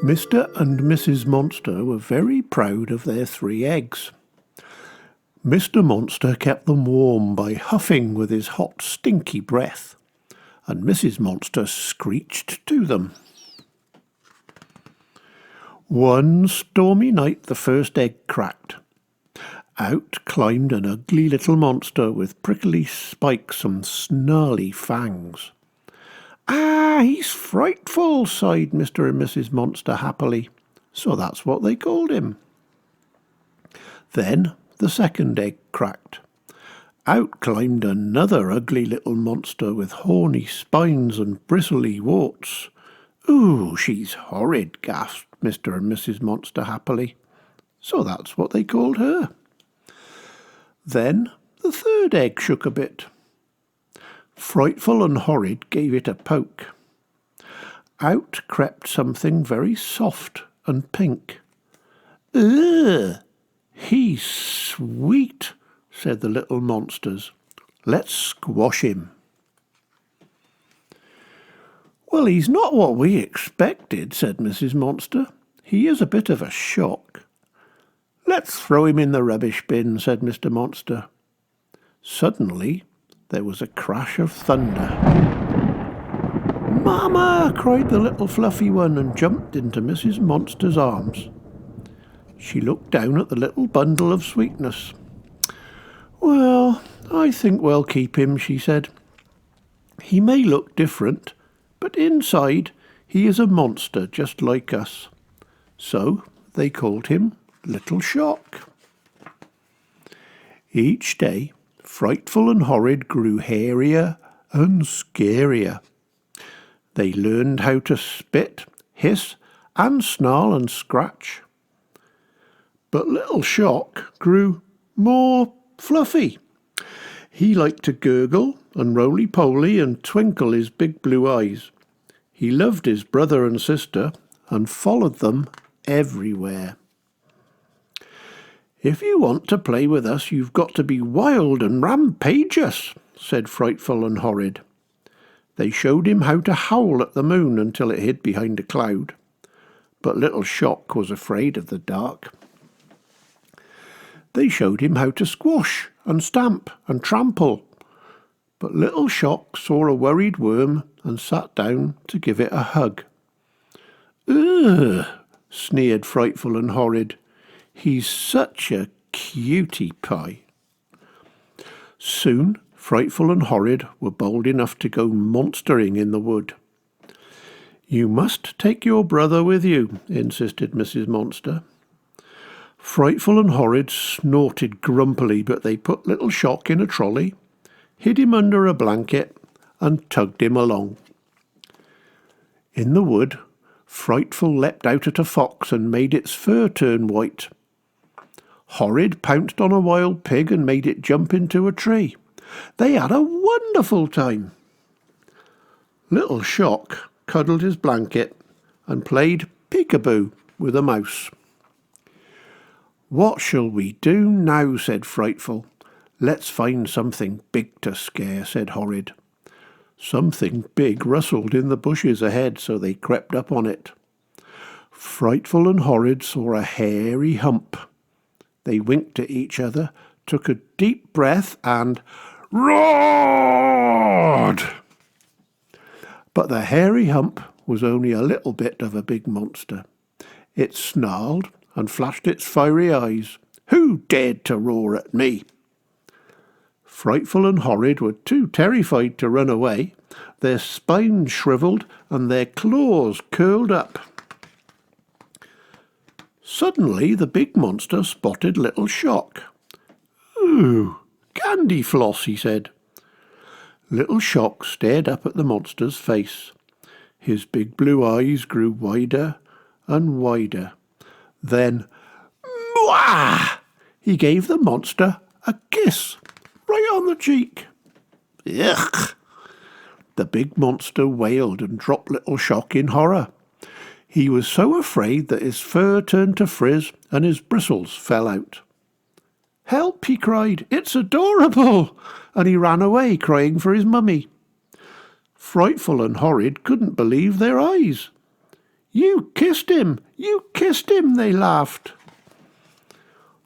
Mr. and Mrs. Monster were very proud of their 3 eggs. Mr. Monster kept them warm by huffing with his hot, stinky breath, and Mrs. Monster screeched to them. One stormy night the first egg cracked. Out climbed an ugly little monster with prickly spikes and snarly fangs. "Ah, he's frightful," sighed Mr. and Mrs. Monster happily. So that's what they called him. Then the second egg cracked. Out climbed another ugly little monster with horny spines and bristly warts. "Ooh, she's horrid," gasped Mr. and Mrs. Monster happily. So that's what they called her. Then the third egg shook a bit. Frightful and Horrid gave it a poke. Out crept something very soft and pink. "Ugh, he's sweet," said the little monsters. "Let's squash him." "Well, he's not what we expected," said Mrs. Monster. "He is a bit of a shock." "Let's throw him in the rubbish bin," said Mr. Monster. Suddenly there was a crash of thunder. "Mama!" cried the little fluffy one and jumped into Mrs. Monster's arms. She looked down at the little bundle of sweetness. "Well, I think we'll keep him," she said. "He may look different, but inside he is a monster just like us." So they called him Little Shock. Each day, Frightful and Horrid grew hairier and scarier. They learned how to spit, hiss, and snarl and scratch. But Little Shock grew more fluffy. He liked to gurgle and roly-poly and twinkle his big blue eyes. He loved his brother and sister and followed them everywhere. "If you want to play with us, you've got to be wild and rampageous," said Frightful and Horrid. They showed him how to howl at the moon until it hid behind a cloud. But Little Shock was afraid of the dark. They showed him how to squash and stamp and trample. But Little Shock saw a worried worm and sat down to give it a hug. "Ugh," sneered Frightful and Horrid. "He's such a cutie pie." Soon Frightful and Horrid were bold enough to go monstering in the wood. "You must take your brother with you," insisted Mrs. Monster. Frightful and Horrid snorted grumpily, but they put Little Shock in a trolley, hid him under a blanket, and tugged him along. In the wood, Frightful leapt out at a fox and made its fur turn white. Horrid pounced on a wild pig and made it jump into a tree. They had a wonderful time. Little Shock cuddled his blanket and played peekaboo with a mouse. "What shall we do now?" said Frightful. "Let's find something big to scare," said Horrid. Something big rustled in the bushes ahead, so they crept up on it. Frightful and Horrid saw a hairy hump. They winked at each other, took a deep breath, and roared. But the hairy hump was only a little bit of a big monster. It snarled and flashed its fiery eyes. "Who dared to roar at me?" Frightful and Horrid were too terrified to run away. Their spines shriveled and their claws curled up. Suddenly the big monster spotted Little Shock. "Ooh, candy floss," he said. Little Shock stared up at the monster's face. His big blue eyes grew wider and wider. Then, "Mwah!" he gave the monster a kiss right on the cheek. "Yuck!" The big monster wailed and dropped Little Shock in horror. He was so afraid that his fur turned to frizz and his bristles fell out. "Help!" he cried. "It's adorable!" And he ran away, crying for his mummy. Frightful and Horrid couldn't believe their eyes. You kissed him! You kissed him! They laughed.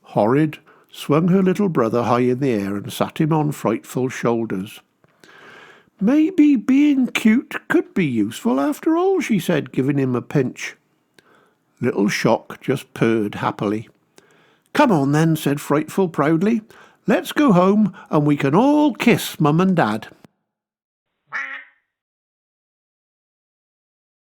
Horrid swung her little brother high in the air and sat him on Frightful's shoulders. Maybe being cute could be useful after all, she said, giving him a pinch. Little Shock just purred happily. Come on then, said Frightful proudly. Let's go home and we can all kiss Mum and Dad.